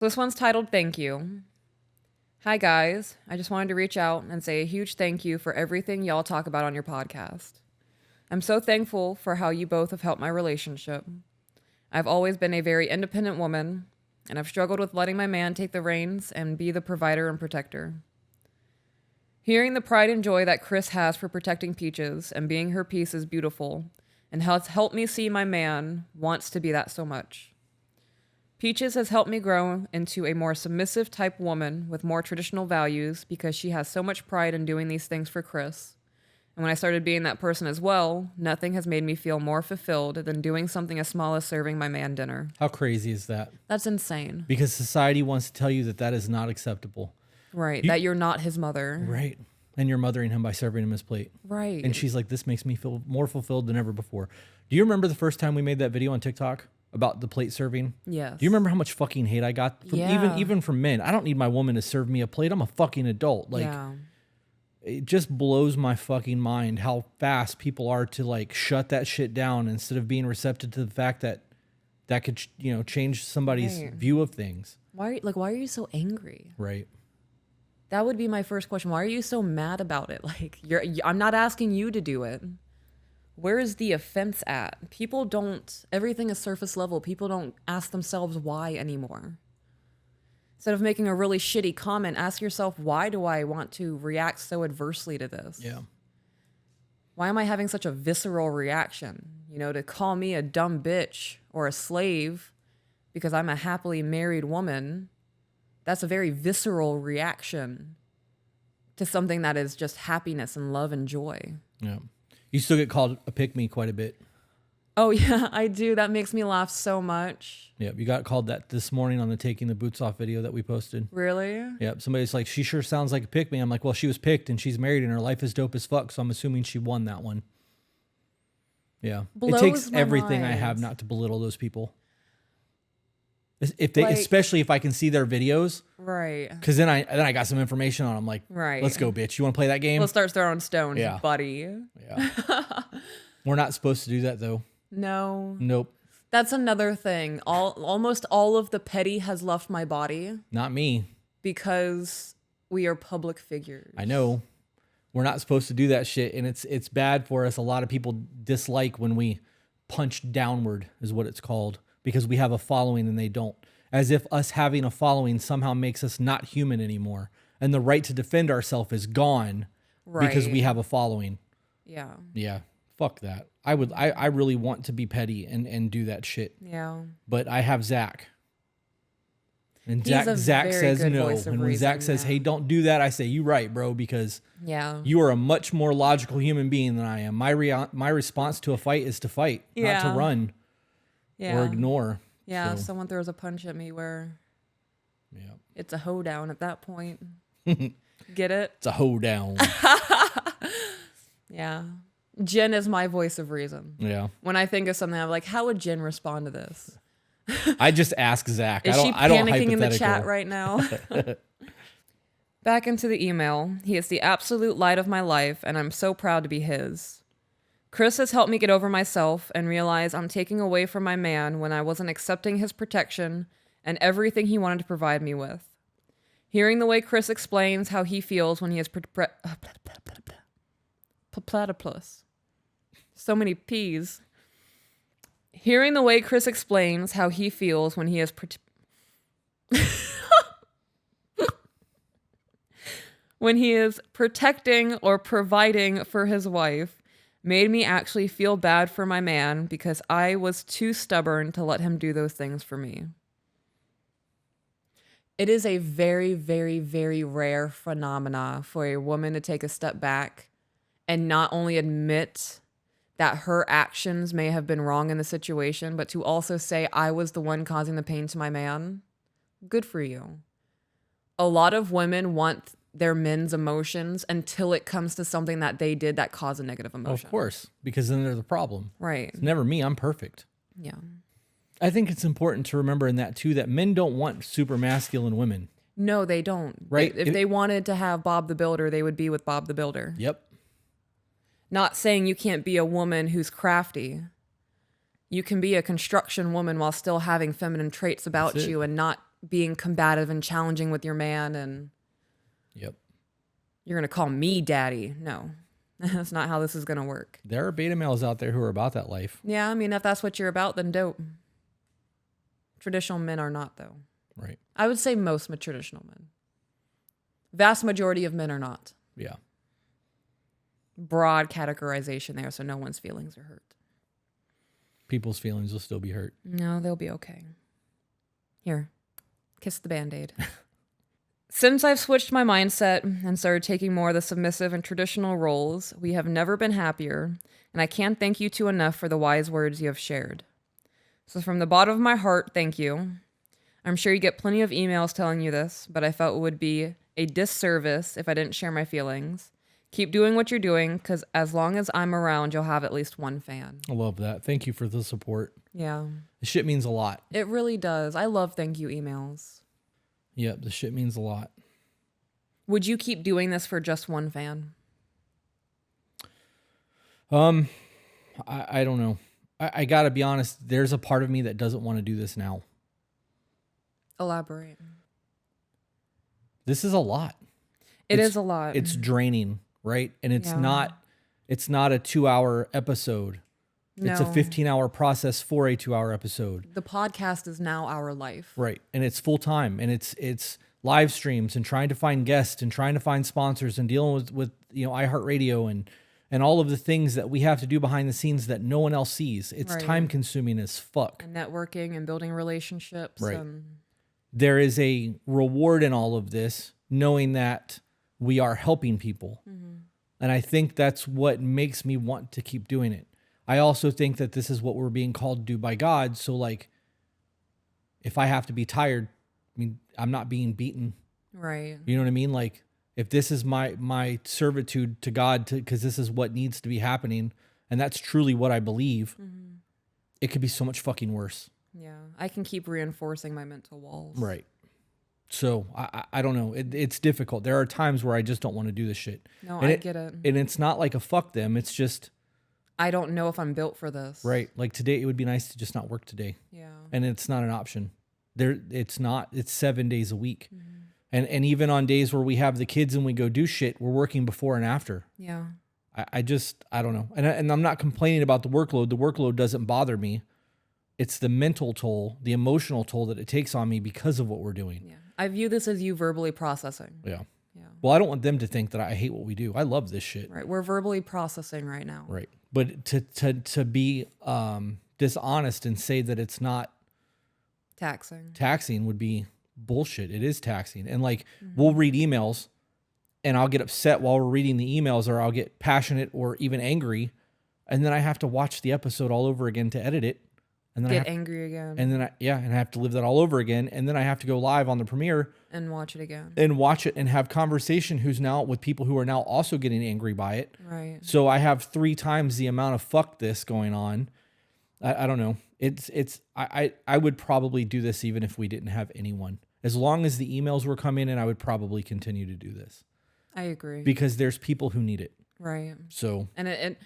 This one's titled Thank You. Hi, guys. I just wanted to reach out and say a huge thank you for everything y'all talk about on your podcast. I'm so thankful for how you both have helped my relationship. I've always been a very independent woman, and I've struggled with letting my man take the reins and be the provider and protector. Hearing the pride and joy that Chris has for protecting Peaches and being her piece is beautiful, and has helped me see my man wants to be that so much. Peaches has helped me grow into a more submissive type woman with more traditional values because she has so much pride in doing these things for Chris. And when I started being that person as well, nothing has made me feel more fulfilled than doing something as small as serving my man dinner. How crazy is that? That's insane. Because society wants to tell you that that is not acceptable. Right, that you're not his mother. Right. And you're mothering him by serving him his plate. Right. And she's like, this makes me feel more fulfilled than ever before. Do you remember the first time we made that video on TikTok about the plate serving? Yes. Do you remember how much fucking hate I got from even from men? I don't need my woman to serve me a plate. I'm a fucking adult. Like, it just blows my fucking mind how fast people are to like shut that shit down instead of being receptive to the fact that that could, you know, change somebody's view of things. Why are you so angry? Right. That would be my first question. Why are you so mad about it? Like, I'm not asking you to do it. Where is the offense at? Everything is surface level. People don't ask themselves why anymore. Instead of making a really shitty comment, ask yourself, why do I want to react so adversely to this? Yeah. Why am I having such a visceral reaction? You know, to call me a dumb bitch or a slave because I'm a happily married woman, that's a very visceral reaction to something that is just happiness and love and joy. Yeah. You still get called a pick-me quite a bit. Oh, yeah, I do. That makes me laugh so much. Yep, you got called that this morning on the Taking the Boots Off video that we posted. Really? Yep, somebody's like, she sure sounds like a pick-me. I'm like, well, she was picked and she's married and her life is dope as fuck, so I'm assuming she won that one. Yeah. It takes everything I have not to belittle those people. Especially if I can see their videos. Right. Because then I got some information on them. Like, right. Let's go, bitch. You want to play that game? Let's start throwing stones, buddy. Yeah. We're not supposed to do that, though. No. Nope. That's another thing. Almost all of the petty has left my body. Not me. Because we are public figures. I know. We're not supposed to do that shit, and it's bad for us. A lot of people dislike when we punch downward, is what it's called, because we have a following and they don't. As if us having a following somehow makes us not human anymore, and the right to defend ourselves is gone because we have a following. Yeah. Yeah. Fuck that. I really want to be petty and do that shit. Yeah. But I have Zach. And Zach says no. And when Zach says, hey, don't do that, I say, you right, bro, because you are a much more logical human being than I am. My response to a fight is to fight, not to run or ignore. Yeah, so. Someone throws a punch at me where it's a hoedown at that point. Get it? It's a hoedown. Yeah. Jen is my voice of reason. Yeah. When I think of something, I'm like, how would Jen respond to this? I just ask Zach. Is she panicking in the chat right now? Back into the email. He is the absolute light of my life, and I'm so proud to be his. Chris has helped me get over myself and realize I'm taking away from my man when I wasn't accepting his protection and everything he wanted to provide me with. Hearing the way Chris explains how he feels when he is platypus. So many P's. Hearing the way Chris explains how he feels when he is when he is protecting or providing for his wife made me actually feel bad for my man because I was too stubborn to let him do those things for me. It is a very, very, very rare phenomena for a woman to take a step back and not only admit that her actions may have been wrong in the situation, but to also say, I was the one causing the pain to my man. Good for you. A lot of women want their men's emotions until it comes to something that they did that caused a negative emotion. Of course, because then they're the problem. Right. It's never me. I'm perfect. Yeah. I think it's important to remember in that too, that men don't want super masculine women. No, they don't. Right. If they wanted to have Bob the Builder, they would be with Bob the Builder. Yep. Not saying you can't be a woman who's crafty. You can be a construction woman while still having feminine traits about you and not being combative and challenging with your man and Yep. you're going to call me daddy. No, that's not how this is going to work. There are beta males out there who are about that life. Yeah, I mean, if that's what you're about, then dope. Traditional men are not, though. Right. I would say most traditional men. Vast majority of men are not. Yeah. Broad categorization there, so no one's feelings are hurt. People's feelings will still be hurt. No, they'll be okay. Here, kiss the Band-Aid. Since I've switched my mindset and started taking more of the submissive and traditional roles, we have never been happier, and I can't thank you two enough for the wise words you have shared. So from the bottom of my heart, thank you. I'm sure you get plenty of emails telling you this, but I felt it would be a disservice if I didn't share my feelings. Keep doing what you're doing, because as long as I'm around, you'll have at least one fan. I love that. Thank you for the support. Yeah. The shit means a lot. It really does. I love thank you emails. Yep, the shit means a lot. Would you keep doing this for just one fan? I don't know. I gotta be honest, there's a part of me that doesn't want to do this now. Elaborate. This is a lot. It is a lot. It's draining, right? And it's Yeah. not a 2-hour episode. No. It's a 15-hour process for a 2-hour episode. The podcast is now our life. Right. And it's full time, and it's live streams and trying to find guests and trying to find sponsors and dealing with iHeartRadio and all of the things that we have to do behind the scenes that no one else sees. It's Right. time consuming as fuck. And networking and building relationships. Right. And There is a reward in all of this, knowing that we are helping people. Mm-hmm. And I think that's what makes me want to keep doing it. I also think that this is what we're being called to do by God. So like, if I have to be tired, I mean, I'm not being beaten. right. You know what I mean? Like, if this is my servitude to God, because this is what needs to be happening, and that's truly what I believe, it could be so much fucking worse. Yeah. I can keep reinforcing my mental walls. Right. So I don't know. It's difficult. There are times where I just don't want to do this shit. No, And I get it. And it's not like a fuck them. It's just, I don't know if I'm built for this. right. Like today, it would be nice to just not work today. Yeah. And it's not an option. It's not. It's 7 days a week. And even on days where we have the kids and we go do shit, we're working before and after. Yeah. I don't know. And I'm not complaining about the workload. The workload doesn't bother me. It's the mental toll, the emotional toll that it takes on me because of what we're doing. Yeah. I view this as you verbally processing. Yeah. Yeah. Well, I don't want them to think that I hate what we do. I love this shit. Right. We're verbally processing right now. Right. But to be dishonest and say that it's not Taxing. taxing would be bullshit. It is taxing. And like, we'll read emails and I'll get upset while we're reading the emails, or I'll get passionate or even angry. And then I have to watch the episode all over again to edit it. And then Get angry again. and then I have to live that all over again. And then I have to go live on the premiere And watch it again. and watch it and have conversation who's now with people who are now also getting angry by it. Right. So I have 3 times the amount of fuck this going on. I don't know. I would probably do this even if we didn't have anyone. As long as the emails were coming in, I would probably continue to do this. I agree. Because there's people who need it. Right. So And it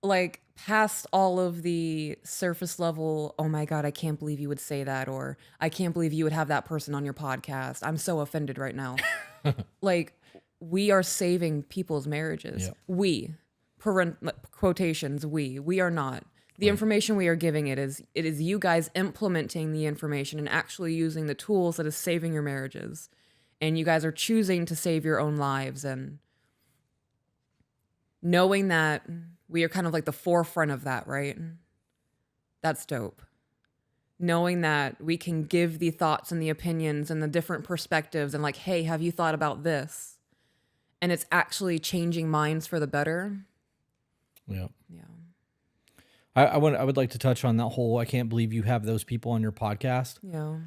like past all of the surface level, oh my God, I can't believe you would say that, or I can't believe you would have that person on your podcast. I'm so offended right now. Like, we are saving people's marriages. Yeah. We, quotations, we are not. The information we are giving it is you guys implementing the information and actually using the tools that is saving your marriages. And you guys are choosing to save your own lives, and knowing that we are kind of like the forefront of that, right? That's dope. Knowing that we can give the thoughts and the opinions and the different perspectives and like, hey, have you thought about this? And it's actually changing minds for the better. yeah. Yeah. I would like to touch on that whole, I can't believe you have those people on your podcast. Yeah.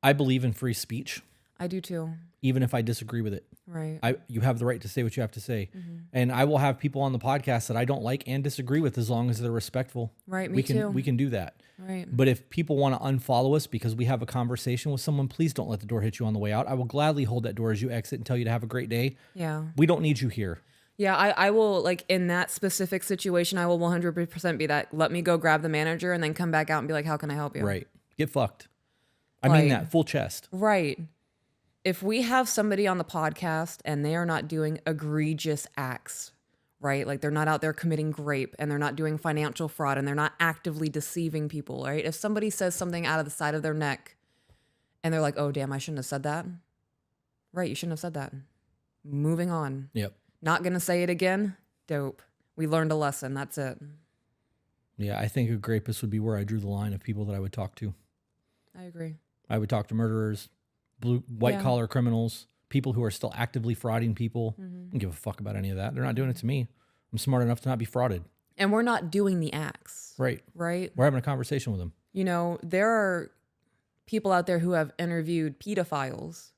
I believe in free speech, I do too. even if I disagree with it. Right. You have the right to say what you have to say. And I will have people on the podcast that I don't like and disagree with, as long as they're respectful. Right, me we can too. we can do that. Right. But if people want to unfollow us because we have a conversation with someone, please don't let the door hit you on the way out. I will gladly hold that door as you exit and tell you to have a great day. Yeah. We don't need you here. Yeah, I will, like, in that specific situation, I will 100% be that, let me go grab the manager and then come back out and be like, how can I help you? Right. Get fucked. I mean that full chest. Right. If we have somebody on the podcast and they are not doing egregious acts, right? Like they're not out there committing rape and they're not doing financial fraud and they're not actively deceiving people, right? If somebody says something out of the side of their neck and they're like, oh, damn, I shouldn't have said that. Right. You shouldn't have said that. Moving on. Yep. Not going to say it again. Dope. We learned a lesson. That's it. Yeah, I think a rapist would be where I drew the line of people that I would talk to. I agree. I would talk to murderers, white collar criminals, people who are still actively frauding people. I don't give a fuck about any of that. They're not doing it to me. I'm smart enough to not be frauded. And we're not doing the acts. Right. Right. We're having a conversation with them. You know, there are people out there who have interviewed pedophiles,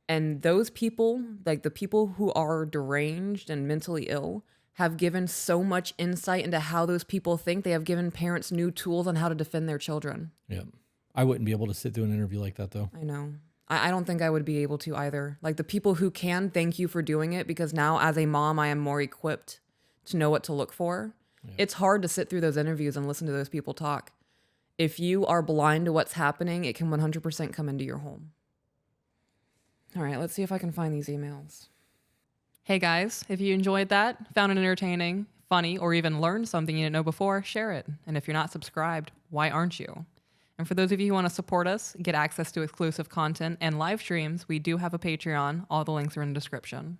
and those people, like the people who are deranged and mentally ill, have given so much insight into how those people think. They have given parents new tools on how to defend their children. Yeah. I wouldn't be able to sit through an interview like that, though. I know. I don't think I would be able to either. Like the people who can, thank you for doing it, because now as a mom, I am more equipped to know what to look for. Yeah. It's hard to sit through those interviews and listen to those people talk. If you are blind to what's happening, it can 100% come into your home. All right, let's see if I can find these emails. Hey guys, if you enjoyed that, found it entertaining, funny, or even learned something you didn't know before, share it. And if you're not subscribed, why aren't you? And for those of you who want to support us, get access to exclusive content and live streams, we do have a Patreon. All the links are in the description.